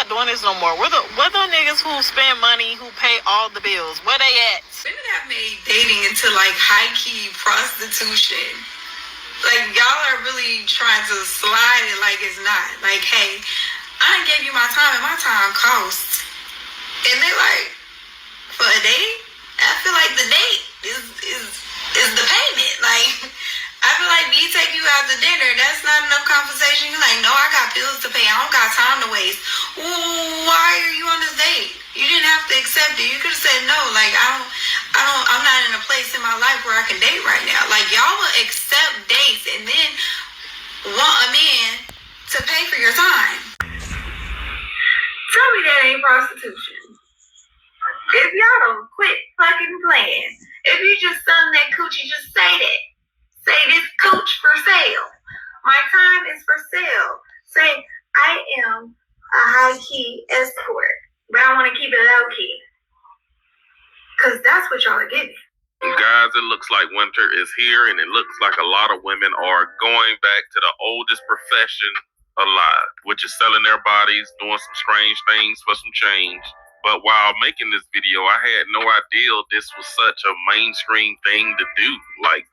not doing this no more. We're the niggas who spend money, who pay all the bills. Where they at? Women have made dating into like high key prostitution. Like y'all are really trying to slide it like it's not. Like, hey, I done gave you my time and my time costs. And they like, for a date, I feel like the date is the payment. Like, I feel like me taking you out to dinner, that's not enough conversation. You're like, no, I got bills to pay. I don't got time to waste. Why are you on this date? You didn't have to accept it. You could have said no. Like, I'm not in a place in my life where I can date right now. Like, y'all will accept dates and then want a man to pay for your time. Tell me that ain't prostitution. If y'all don't quit fucking playing, if you just selling that coochie, just say that. Say this cooch for sale. My time is for sale. Say, I am a high-key escort, but I want to keep it low-key. Because that's what y'all are getting. Guys, it looks like winter is here, and it looks like a lot of women are going back to the oldest profession alive, which is selling their bodies, doing some strange things for some change. But while making this video, I had no idea this was such a mainstream thing to do. Like,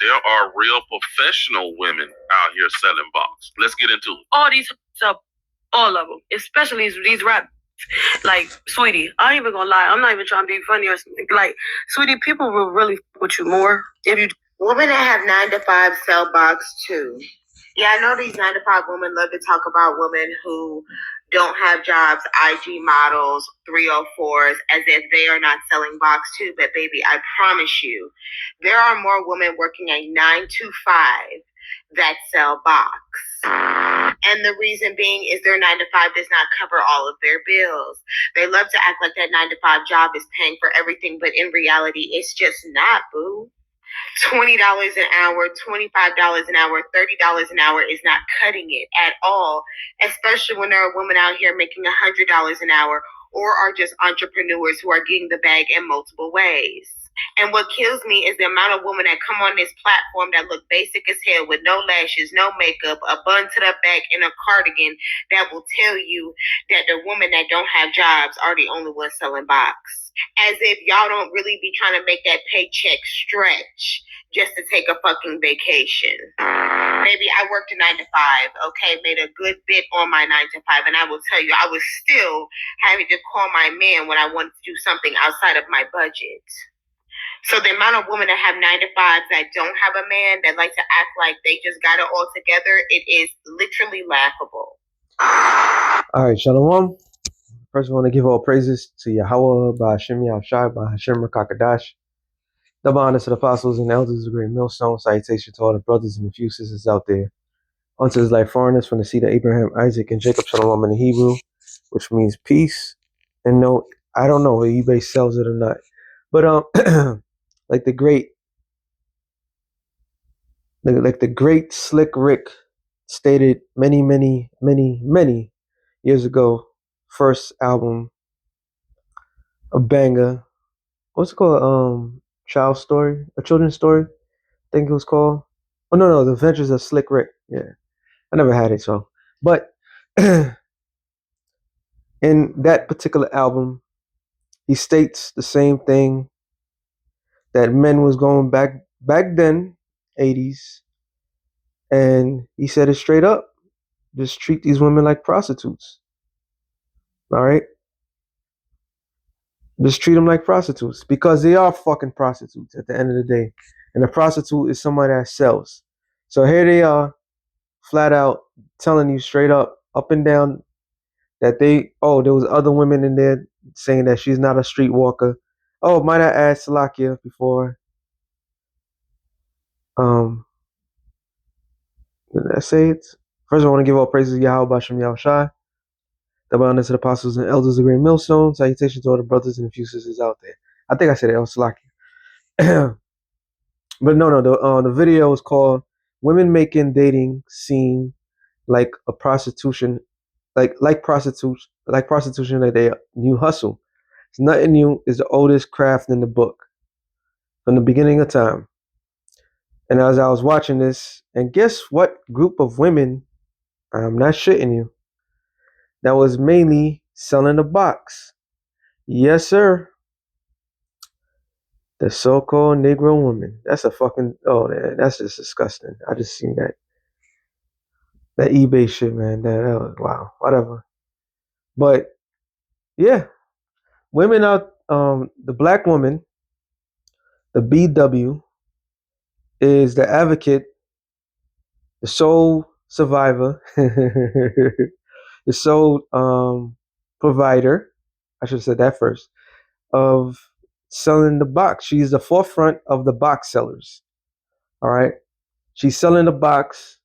there are real professional women out here selling box. Let's get into it. All these up, all of them, especially these rap. Like, sweetie, I ain't even gonna lie. I'm not even trying to be funny or something. Like, sweetie, people will really f with you more if you. Women that have 9 to 5 sell box too. Yeah, I know these 9 to 5 women love to talk about women who don't have jobs, IG models, 304s, as if they are not selling box too. But baby, I promise you, there are more women working a 9 to 5 that sell box. And the reason being is their 9 to 5 does not cover all of their bills. They love to act like that 9 to 5 job is paying for everything, but in reality, it's just not, boo. $20 an hour, $25 an hour, $30 an hour is not cutting it at all, especially when there are women out here making $100 an hour or are just entrepreneurs who are getting the bag in multiple ways. And what kills me is the amount of women that come on this platform that look basic as hell with no lashes, no makeup, a bun to the back, and a cardigan that will tell you that the women that don't have jobs are the only ones selling box. As if y'all don't really be trying to make that paycheck stretch just to take a fucking vacation. Maybe I worked a 9 to 5, okay, made a good bit on my 9 to 5, and I will tell you, I was still having to call my man when I wanted to do something outside of my budget. So the amount of women that have 9 to 5s that don't have a man, that like to act like they just got it all together, it is literally laughable. All right, Shalom. First, I want to give all praises to Yahweh, by Hashem Yahushai, by Hashem Rakakadash. Double honor to the apostles and elders of the great millstone. Salutation to all the brothers and the few sisters out there. Unto his life foreigners from the seed of Abraham, Isaac, and Jacob, Shalom in the Hebrew, which means peace. And no, I don't know if eBay sells it or not. But like the great Slick Rick stated many years ago, first album, a banger. What's it called? Children's story, I think it was called. Oh no, The Adventures of Slick Rick. Yeah, I never had it, so. But in that particular album, he states the same thing that men was going back then, 80s, and he said it straight up: just treat these women like prostitutes. All right. Just treat them like prostitutes, because they are fucking prostitutes at the end of the day. And a prostitute is somebody that sells. So here they are, flat out telling you straight up and down, that there was other women in there saying that she's not a streetwalker. Oh, might I add, Salakia, before did I say it? First, I want to give all praises to Yahweh Bashem Yahushai, double honor to the apostles and elders of the great millstone. Salutation to all the brothers and the few sisters out there. I think I said it, Salakia. But no, the video is called "Women Making Dating Seem Like a Prostitution, like prostitution, like they new hustle. It's nothing new. It's the oldest craft in the book from the beginning of time." And as I was watching this, and guess what group of women? I'm not shitting you. That was mainly selling the box. Yes, sir. The so-called Negro woman. That's a fucking, oh man, that's just disgusting. I just seen that eBay shit, man. That was, wow, whatever. But yeah, women out, the black woman, the BW, is the advocate, the sole survivor, the sole provider. I should have said that first, of selling the box. She's the forefront of the box sellers. All right, she's selling the box.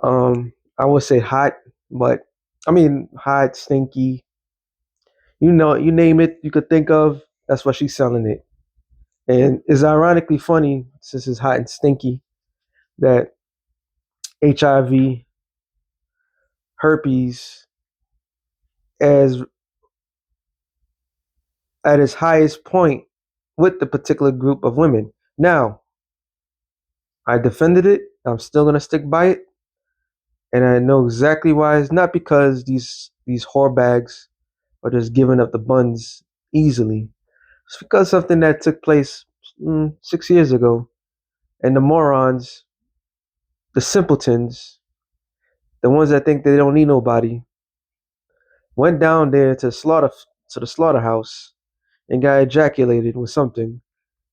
I would say hot, but I mean hot, stinky. You know, you name it, you could think of. That's what she's selling it, and it's ironically funny since it's hot and stinky that HIV, herpes, as at its highest point with the particular group of women. Now, I defended it. I'm still gonna stick by it, and I know exactly why. It's not because these whore bags are just giving up the buns easily. It's because something that took place 6 years ago, and the morons, the simpletons, the ones that think they don't need nobody, went down there to the slaughterhouse and got ejaculated with something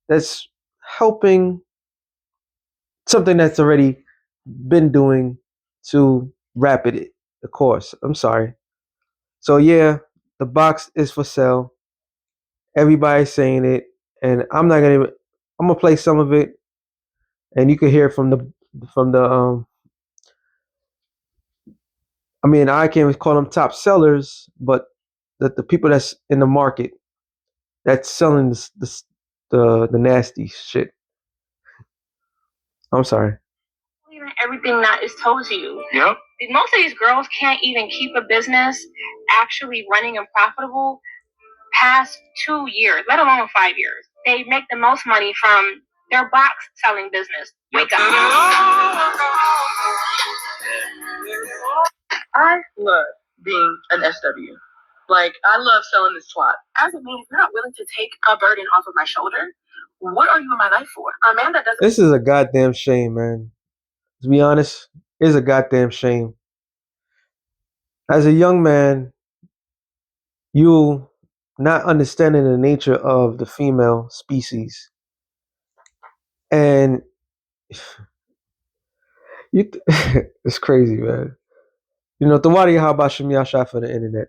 that's helping something that's already been doing to rapid it, of course. I'm sorry. So yeah, the box is for sale. Everybody's saying it, and I'm gonna play some of it, and you can hear from the. I mean, I can't call them top sellers, but the people that's in the market that's selling the nasty shit. I'm sorry. Even everything that is told to you. Yep. Most of these girls can't even keep a business actually running and profitable past 2 years, let alone 5 years. They make the most money from their box selling business. Wake up. I love being an SW. Like, I love selling this twat. As a man, if you're not willing to take a burden off of my shoulder, what are you in my life for? A man that doesn't. This is a goddamn shame, man. To be honest, it's a goddamn shame. As a young man, you not understanding the nature of the female species, and it's crazy, man. You know, Tawadi Habashim Yasha for the internet.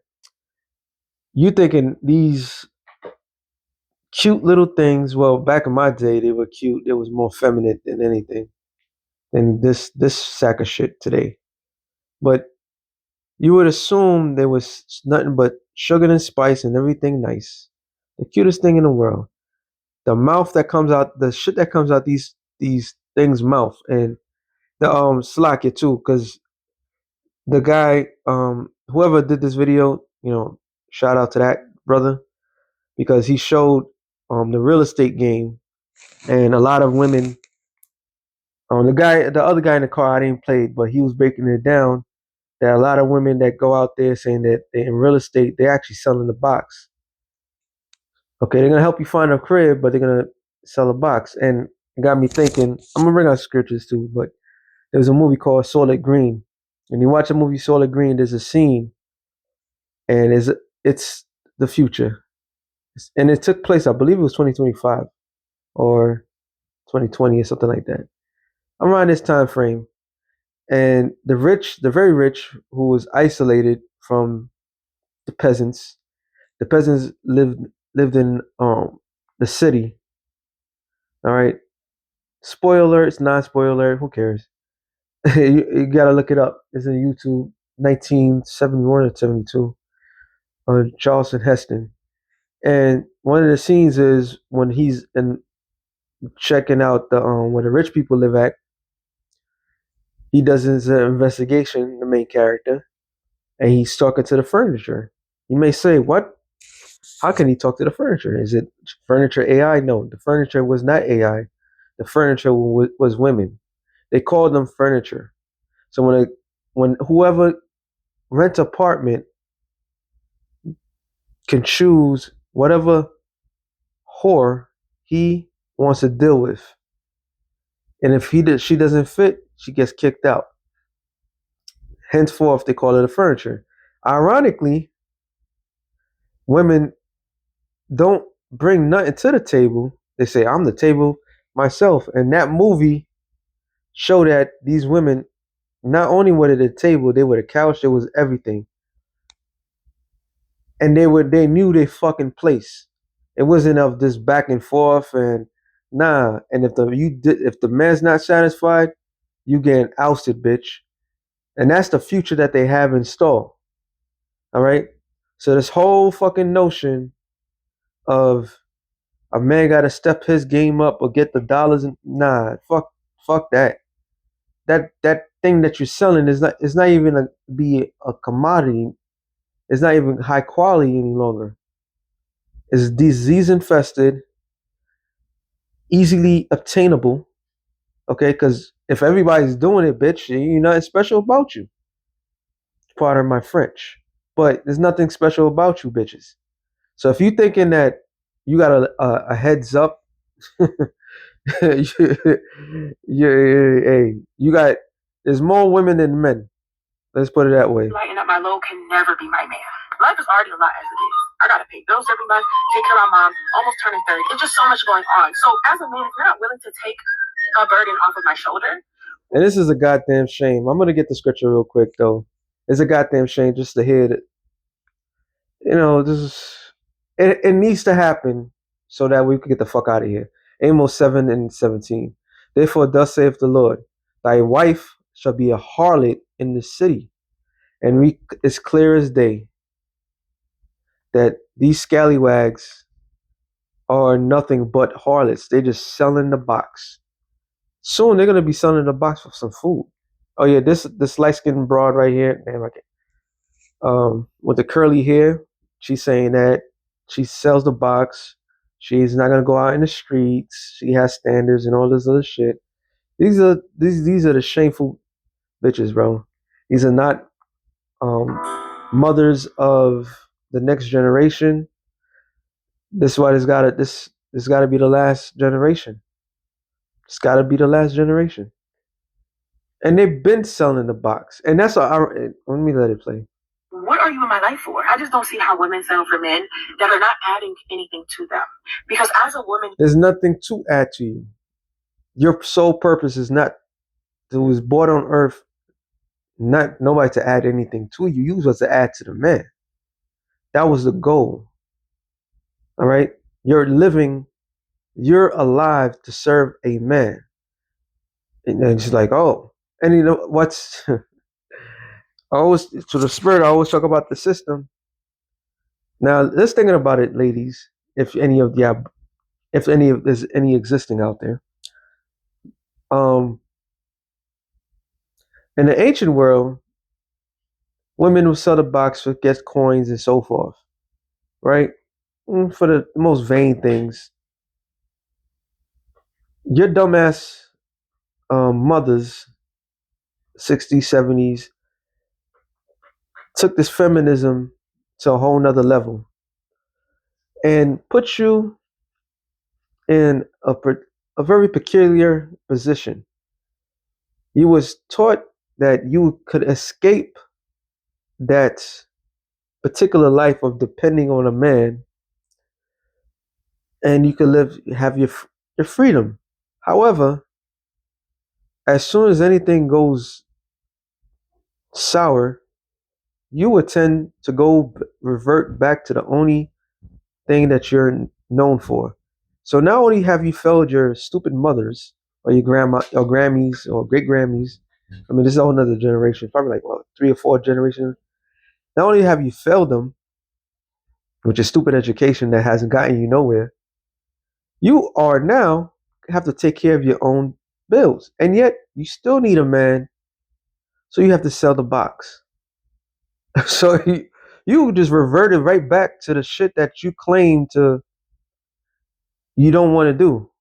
You thinking these cute little things, well, back in my day they were cute. It was more feminine than anything. Than this sack of shit today. But you would assume there was nothing but sugar and spice and everything nice. The cutest thing in the world. The mouth that comes out, the shit that comes out these things' mouth, and the Slakia too, because the guy, whoever did this video, you know, shout out to that brother, because he showed the real estate game, and a lot of women. The other guy in the car, I didn't play it, but he was breaking it down. There are a lot of women that go out there saying that they're in real estate, they're actually selling the box. Okay, they're gonna help you find a crib, but they're gonna sell a box. And it got me thinking. I'm gonna bring out scriptures too, but there's a movie called Solid Green. When you watch a movie Solid Green, there's a scene, and it's the future, and it took place. I believe it was 2025 or 2020 or something like that. Around this time frame, and the very rich, who was isolated from the peasants. The peasants lived in the city. All right. Spoiler, it's not spoiler. Who cares? You gotta look it up. It's on YouTube, 1971 or 72, on Charleston Heston. And one of the scenes is when he's in checking out the where the rich people live at. He does his investigation, the main character, and he's talking to the furniture. You may say, "What? How can he talk to the furniture? Is it furniture AI?" No, the furniture was not AI. The furniture was women. They called them furniture. So when whoever rents apartment can choose whatever whore he wants to deal with. And if she doesn't fit, she gets kicked out. Henceforth, they call it a furniture. Ironically, women don't bring nothing to the table. They say, I'm the table myself. And that movie showed that these women, not only were they the table, they were the couch, there was everything. And they knew their fucking place. It wasn't of this back and forth and nah. And if the man's not satisfied, you getting ousted, bitch. And that's the future that they have in store. All right. So this whole fucking notion of a man got to step his game up or get the dollars, and nah, fuck that. That thing that you're selling is not even be a commodity. It's not even high quality any longer. It's disease infested, easily obtainable. Okay, because if everybody's doing it, bitch, ain't nothing special about you. Pardon my French, but there's nothing special about you, bitches. So if you thinking that you got a heads up, you got there's more women than men. Let's put it that way. Lighten up my load can never be my man. Life is already a lot as it is. I gotta pay bills every month, take care of my mom, almost turning 30. There's just so much going on. So as a man, if you're not willing to take a burden off of my shoulder. And this is a goddamn shame. I'm gonna get the scripture real quick though. It's a goddamn shame just to hear that. It needs to happen so that we can get the fuck out of here. Amos 7:17. Therefore, thus saith the Lord, thy wife shall be a harlot in the city. And it's clear as day that these scallywags are nothing but harlots. They just selling the box. Soon they're gonna be selling the box for some food. Oh yeah, this light skinned broad right here, damn, I can't. With the curly hair, she's saying that she sells the box. She's not gonna go out in the streets. She has standards and all this other shit. These are the shameful bitches, bro. These are not mothers of the next generation. This is why this gotta be the last generation. It's gotta be the last generation. And they've been selling the box. And that's what let me let it play. What are you in my life for? I just don't see how women settle for men that are not adding anything to them. Because as a woman, there's nothing to add to you. Your sole purpose is not to was born on earth, not nobody to add anything to you. You was to add to the man. That was the goal. All right. You're alive to serve a man. And it's like, oh, and you know what's I always to the spirit, I always talk about the system. Now let's thinking about it, ladies, if any of there's any existing out there. In the ancient world, women would sell the box for get coins and so forth. Right? For the most vain things. Your dumbass mothers, 60s, 70s, took this feminism to a whole nother level and put you in a very peculiar position. You was taught that you could escape that particular life of depending on a man, and you could have your freedom. However, as soon as anything goes sour, you would tend to revert back to the only thing that you're known for. So not only have you failed your stupid mothers or your grandma or Grammys or great Grammys, I mean this is a whole another generation, probably like 3 or 4 generations. Not only have you failed them with your stupid education that hasn't gotten you nowhere, you are now have to take care of your own bills. And yet you still need a man, so you have to sell the box. So you just reverted right back to the shit that you claim you don't want to do.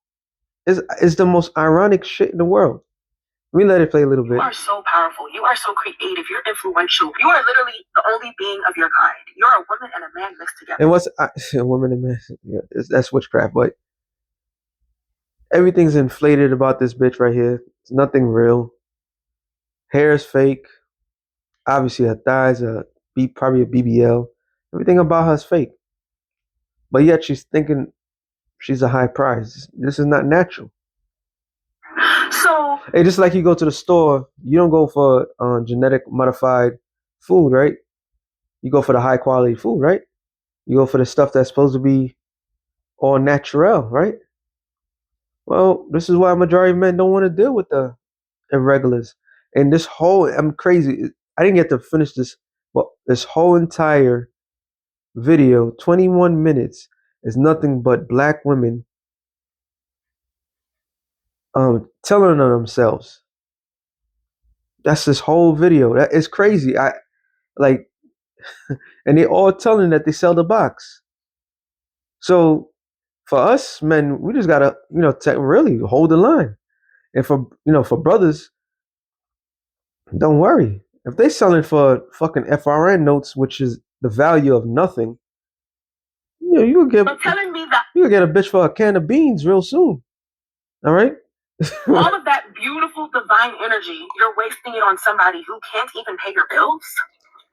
It's the most ironic shit in the world. Let me let it play a little bit. You are so powerful. You are so creative. You're influential. You are literally the only being of your kind. You're a woman and a man mixed together. And what's a woman and man? Yeah, that's witchcraft. But everything's inflated about this bitch right here. It's nothing real. Hair is fake. Obviously, her thighs are probably a BBL. Everything about her is fake. But yet she's thinking she's a high price. This is not natural. So, hey, just like you go to the store, you don't go for genetic modified food, right? You go for the high quality food, right? You go for the stuff that's supposed to be all natural, right? Well, this is why a majority of men don't want to deal with the irregulars. And this whole, I'm crazy. I didn't get to finish this, but this whole entire video, 21 minutes, is nothing but black women telling on themselves. That's this whole video. That is crazy. I like, and they all telling that they sell the box. So for us men, we just gotta, really hold the line. And for brothers, don't worry. If they selling for fucking FRN notes, which is the value of nothing, you'll get telling me that you'll get a bitch for a can of beans real soon. All right. all of that beautiful divine energy, you're wasting it on somebody who can't even pay your bills.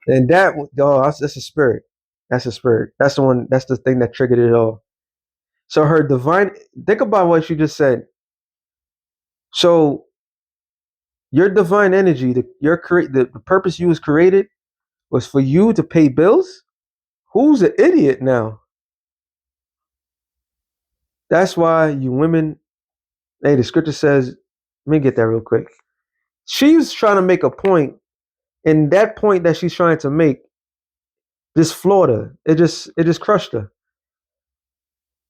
And that's a spirit. That's a spirit. That's the one. That's the thing that triggered it all. So her divine. Think about what she just said. So your divine energy, the purpose you was created was for you to pay bills. Who's an idiot now? That's why you women. Hey, the scripture says. Let me get that real quick. She's trying to make a point, and that point that she's trying to make just floored her. It just crushed her.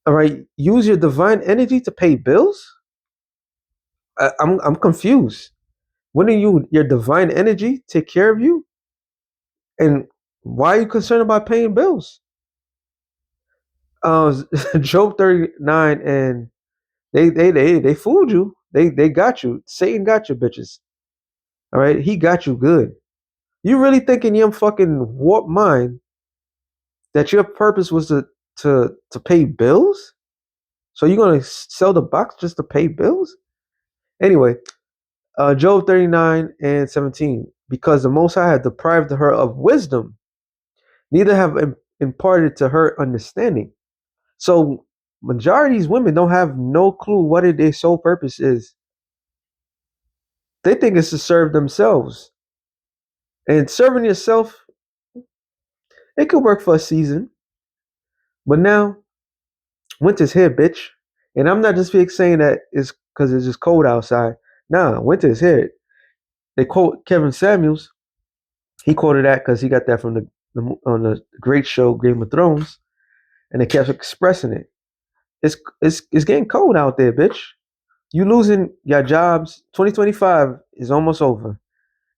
All right, use your divine energy to pay bills. I'm confused. Wouldn't your divine energy take care of you? And why are you concerned about paying bills? Job 39, and they fooled you. They got you. Satan got you, bitches. All right, he got you good. You really think in your fucking warped mind that your purpose was to pay bills? So you're gonna sell the box just to pay bills? Anyway, Job 39 and 17. Because the Most High had deprived her of wisdom, neither have imparted to her understanding. So majority of these women don't have no clue what their sole purpose is. They think it's to serve themselves. And serving yourself, it could work for a season. But now, winter's here, bitch. And I'm not just saying that it's because it's just cold outside. Nah, winter is here. They quote Kevin Samuels. He quoted that because he got that from on the great show Game of Thrones, and they kept expressing it. It's getting cold out there, bitch. You losing your jobs. 2025 is almost over.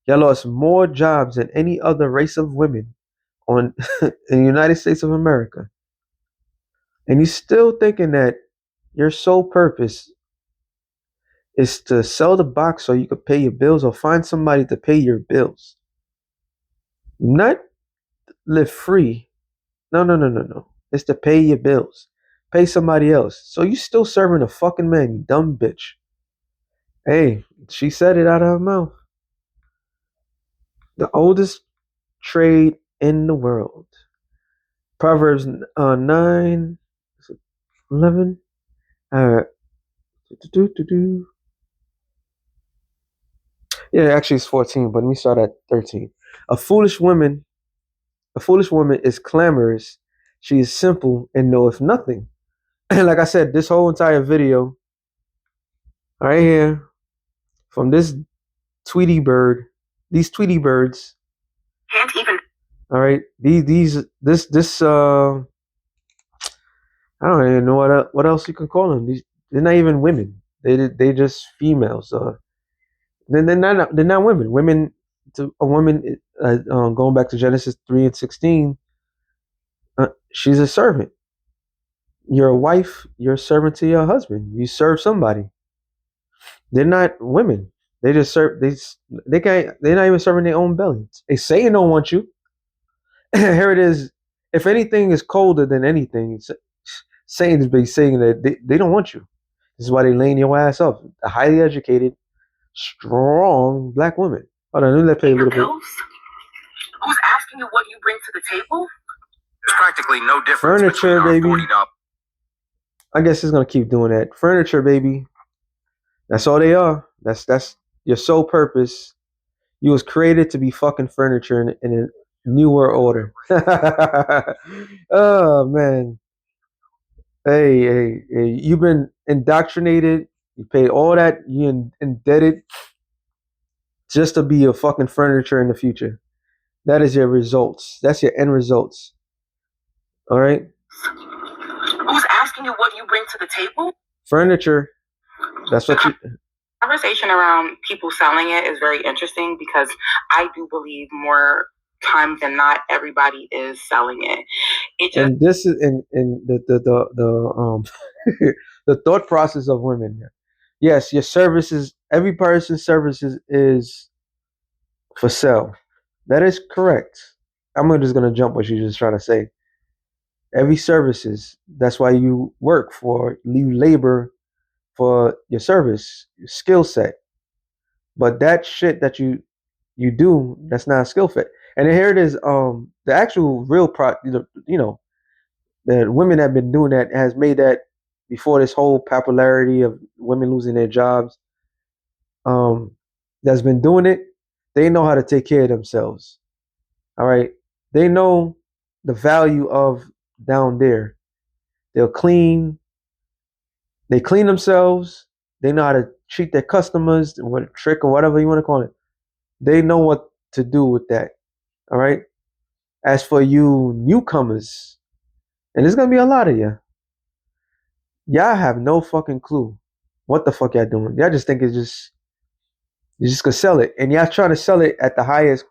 Y'all lost more jobs than any other race of women on in the United States of America, and you still thinking that your sole purpose is to sell the box so you could pay your bills or find somebody to pay your bills. Not live free. No. It's to pay your bills. Pay somebody else. So you still serving a fucking man, you dumb bitch. Hey, she said it out of her mouth. The oldest trade in the world. Proverbs 9, 11. Yeah, actually it's 14, but let me start at 13. A foolish woman is clamorous. She is simple and knoweth nothing. And like I said, this whole entire video right here from this Tweety bird, these Tweety birds. Can't even. All right, this I don't even know what else you can call them. They're not even women. They just females. They're not women. Women to a woman. Going back to Genesis 3:16, she's a servant. You're a wife. You're a servant to your husband. You serve somebody. They're not women. They just serve. They can't. They're not even serving their own belly. They say they don't want you. Here it is. If anything is colder than anything, Satan's been saying that they don't want you. This is why they laying your ass up. A highly educated, strong black woman. Hold on, let me play a little bit. Who's asking you what you bring to the table? There's practically no difference Furniture, between our baby. $40. I guess it's gonna keep doing that. Furniture, baby. That's all they are. That's your sole purpose. You was created to be fucking furniture in a new world order. Oh man. Hey, you've been indoctrinated. You paid all that. You indebted just to be a fucking furniture in the future. That is your results. That's your end results. All right. Who's asking you what you bring to the table? Furniture. That's what you. Conversation around people selling it is very interesting because I do believe more times than not everybody is selling it. And this is in the the thought process of women. Yes, your services. Every person's services is for sale. That is correct. I'm just gonna jump what you're just trying to say. Every services. That's why you work for. You labor for your service, your skill set. But that shit that you do, that's not a skill set. And here it is. The actual real the women have been doing that has made that before this whole popularity of women losing their jobs. That's been doing it. They know how to take care of themselves. All right. They know the value of down there. They'll clean. They clean themselves. They know how to treat their customers, what trick or whatever you want to call it. They know what to do with that. All right. As for you newcomers, and there's gonna be a lot of you, y'all have no fucking clue what the fuck y'all doing. Y'all just think it's just you just gonna sell it, and y'all trying to sell it at the highest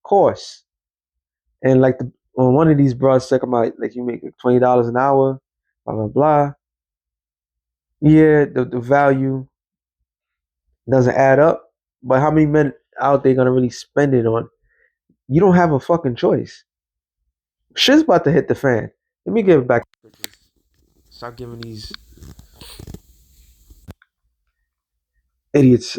cost. And like one of these bros talking about like you make $20 an hour, blah blah blah. Yeah, the value doesn't add up. But how many men out there gonna really spend it on? You don't have a fucking choice. Shit's about to hit the fan. Let me give it back. Stop giving these idiots.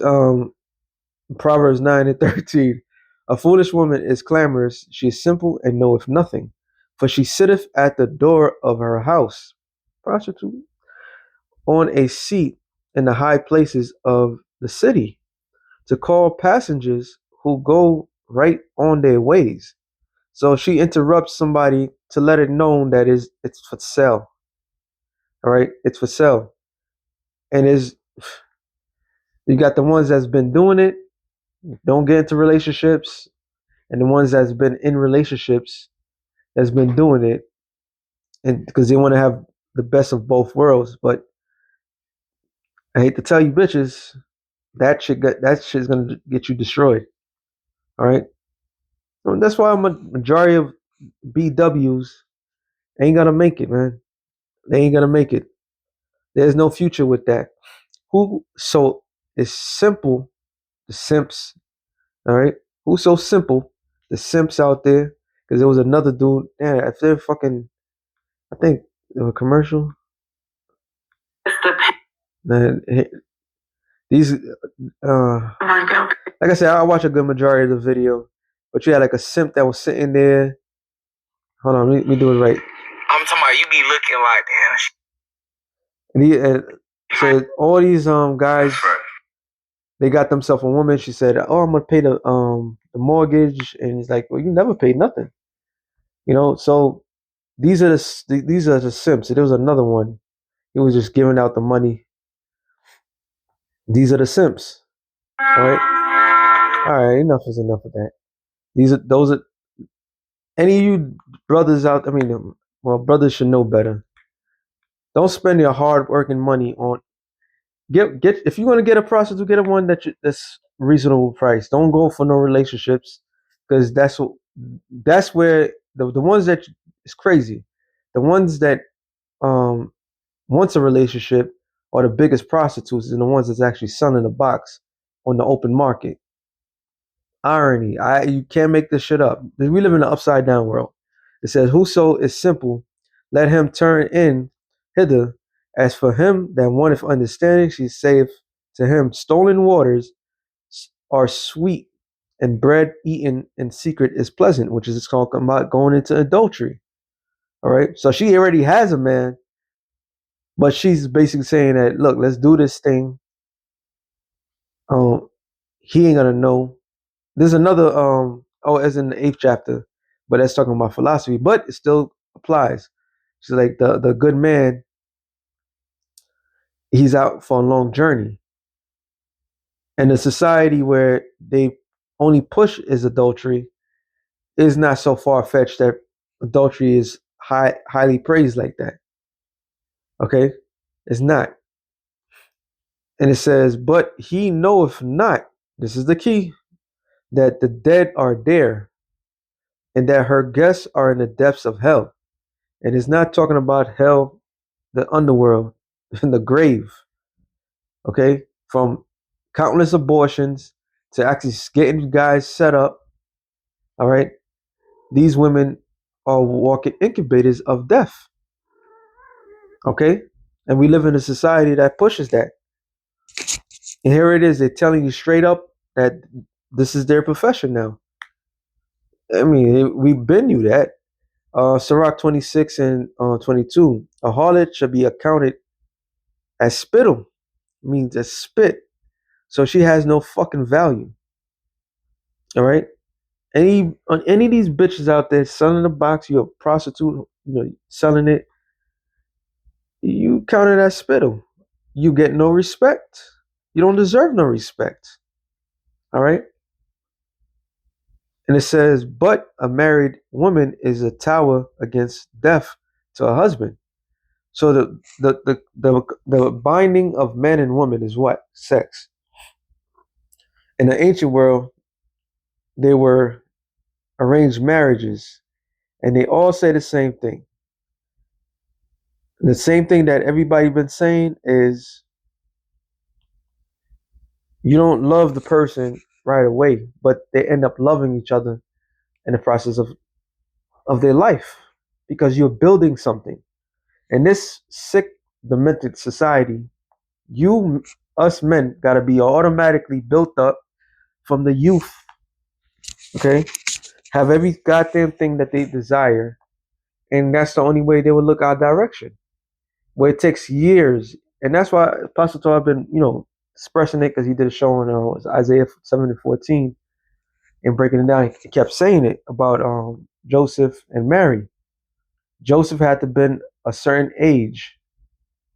Proverbs 9:13. A foolish woman is clamorous, she is simple and knoweth nothing. For she sitteth at the door of her house, prostitute, on a seat in the high places of the city, to call passengers who go right on their ways. So she interrupts somebody to let it known that it's for sale. All right, it's for sale. And is you got the ones that's been doing it, don't get into relationships, and the ones that's been in relationships that's been doing it, and because they want to have the best of both worlds. But I hate to tell you, bitches, that shit's gonna get you destroyed. All right, and that's why a majority of BWs ain't gonna make it, man. They ain't gonna make it. There's no future with that. Who so it's simple, the simps. All right, who's so simple, the simps out there? Because there was another dude. Yeah, if they're fucking, I think a commercial. Man, these like I said, I watch a good majority of the video, but you had like a simp that was sitting there. Hold on, let me do it right. I'm talking about you be looking like, And so all these guys, they got themselves a woman. She said, "Oh, I'm gonna pay the mortgage," and he's like, "Well, you never paid nothing, you know." So these are the simps. There was another one. He was just giving out the money. These are the simps. All right. Enough is enough of that. Those are any of you brothers out. I mean, well, brothers should know better. Don't spend your hard working money on get if you want to get a prostitute, get a one that's reasonable price. Don't go for no relationships because that's where the ones that it's crazy. The ones that um wants a relationship are the biggest prostitutes and the ones that's actually selling the box on the open market. Irony. You can't make this shit up. We live in an upside down world. It says, whoso is simple, let him turn in hither. As for him that wanteth understanding, she saith to him, stolen waters are sweet, and bread eaten in secret is pleasant, which is talking about going into adultery. All right. So she already has a man, but she's basically saying that, look, let's do this thing. He ain't gonna know. There's another as in the 8th chapter, but that's talking about philosophy, but it still applies. She's like the good man, he's out for a long journey. And the society where they only push is adultery is not so far fetched that adultery is highly praised like that. Okay? It's not. And it says, but he knoweth not, this is the key, that the dead are there, and that her guests are in the depths of hell. And it's not talking about hell, the underworld, in the grave. Okay? From countless abortions to actually getting guys set up. All right? These women are walking incubators of death. Okay? And we live in a society that pushes that. And here it is, they're telling you straight up that this is their profession now. I mean, we've been knew that. Sirach 26 and 22. A harlot should be accounted as spittle, means as spit. So she has no fucking value. All right? Any of these bitches out there selling the box, you're a prostitute, selling it, you count it as spittle. You get no respect. You don't deserve no respect. All right? And it says, but a married woman is a tower against death to a husband. So the binding of man and woman is what? Sex. In the ancient world, they were arranged marriages, and they all say the same thing. The same thing that everybody been saying is you don't love the person right away, but they end up loving each other in the process of their life because you're building something. In this sick, demented society, us men, gotta be automatically built up from the youth. Okay? Have every goddamn thing that they desire. And that's the only way they will look our direction. Where it takes years. And that's why Pastor Tor have been, expressing it because he did a show on Isaiah 7:14 and breaking it down. He kept saying it about Joseph and Mary. Joseph had to been a certain age,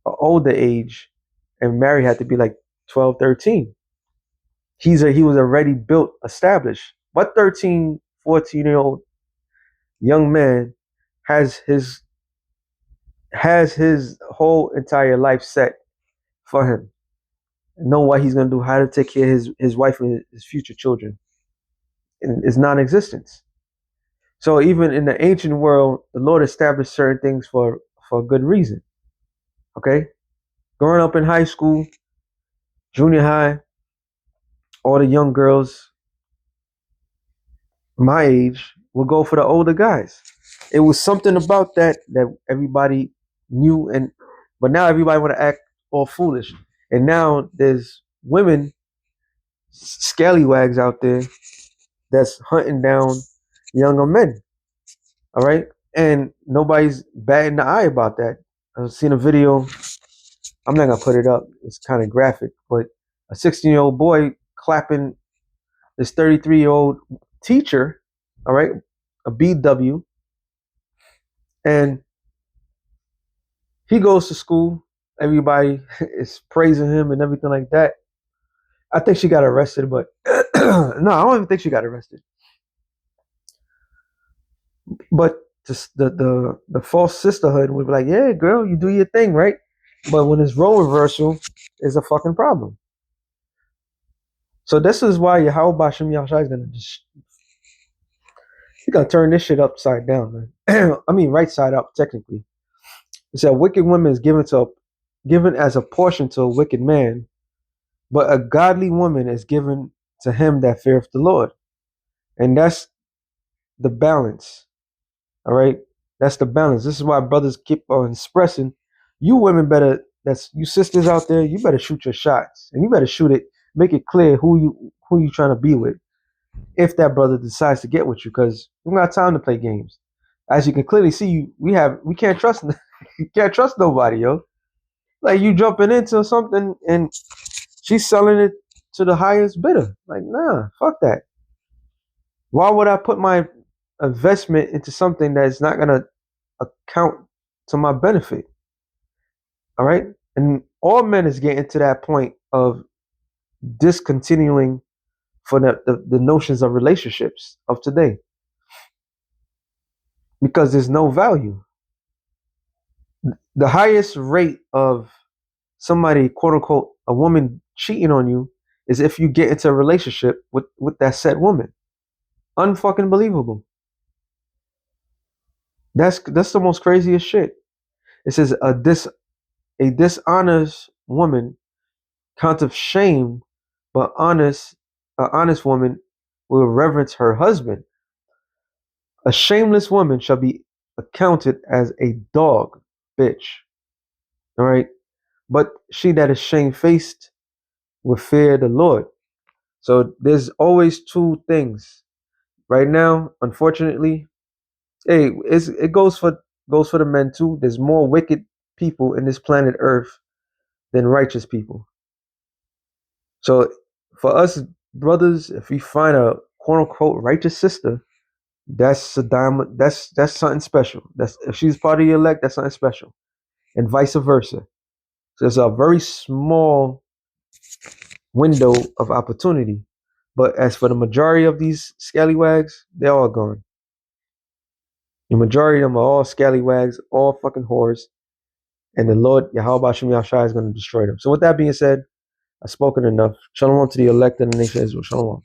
an older age, and Mary had to be like 12, 13. He was already built, established. What 13, 14-year-old young man has his whole entire life set for him? Know what he's gonna do, how to take care of his wife and his future children. And it's non-existence. So even in the ancient world, the Lord established certain things for a good reason. Okay? Growing up in high school, junior high, all the young girls my age would go for the older guys. It was something about that everybody knew, but now everybody want to act all foolish. And now there's women, scallywags out there that's hunting down younger men. All right? And nobody's batting the eye about that. I've seen a video, I'm not gonna put it up, it's kind of graphic, but a 16-year-old boy clapping this 33-year-old teacher, all right, a BW, and he goes to school. Everybody is praising him and everything like that. I think she got arrested, but no, I don't even think she got arrested. But just the false sisterhood would be like, yeah, girl, you do your thing, right? But when it's role reversal, is a fucking problem. So this is why Yahweh Bashem Yahushua is gonna he's gonna turn this shit upside down, man. I mean, right side up, technically. It said, wicked woman is given as a portion to a wicked man, But a godly woman is given to him that feareth the Lord. And that's the balance. All right? That's the balance. This is why brothers keep on expressing, you women better, that's you sisters out there, you better shoot your shots. And you better shoot it, make it clear who you trying to be with. If that brother decides to get with you, because we don't got time to play games. As you can clearly see, we can't trust you can't trust nobody, yo. Like you jumping into something and she's selling it to the highest bidder. Like, nah, fuck that. Why would I put my investment into something that's not gonna account to my benefit? All right. And all men is getting to that point of discontinuing for the notions of relationships of today. Because there's no value. The highest rate of somebody, quote unquote, a woman cheating on you is if you get into a relationship with that said woman. Unfucking believable. That's the most craziest shit. It says a dishonest woman counteth shame, but a honest woman will reverence her husband. A shameless woman shall be accounted as a dog, bitch. All right. But she that is shamefaced will fear the Lord. So there's always two things. Right now, unfortunately, hey, it goes for the men too. There's more wicked people in this planet Earth than righteous people. So for us brothers, if we find a quote unquote righteous sister, that's a diamond. That's something special. That's if she's part of your elect, that's something special, and vice versa. So there's a very small window of opportunity. But as for the majority of these scallywags, they're all gone. The majority of them are all scallywags, all fucking whores, and the Lord Yahweh Shem Yahshai is going to destroy them. So with that being said, I've spoken enough. Shalom to the elect of the nation of Israel. Shalom.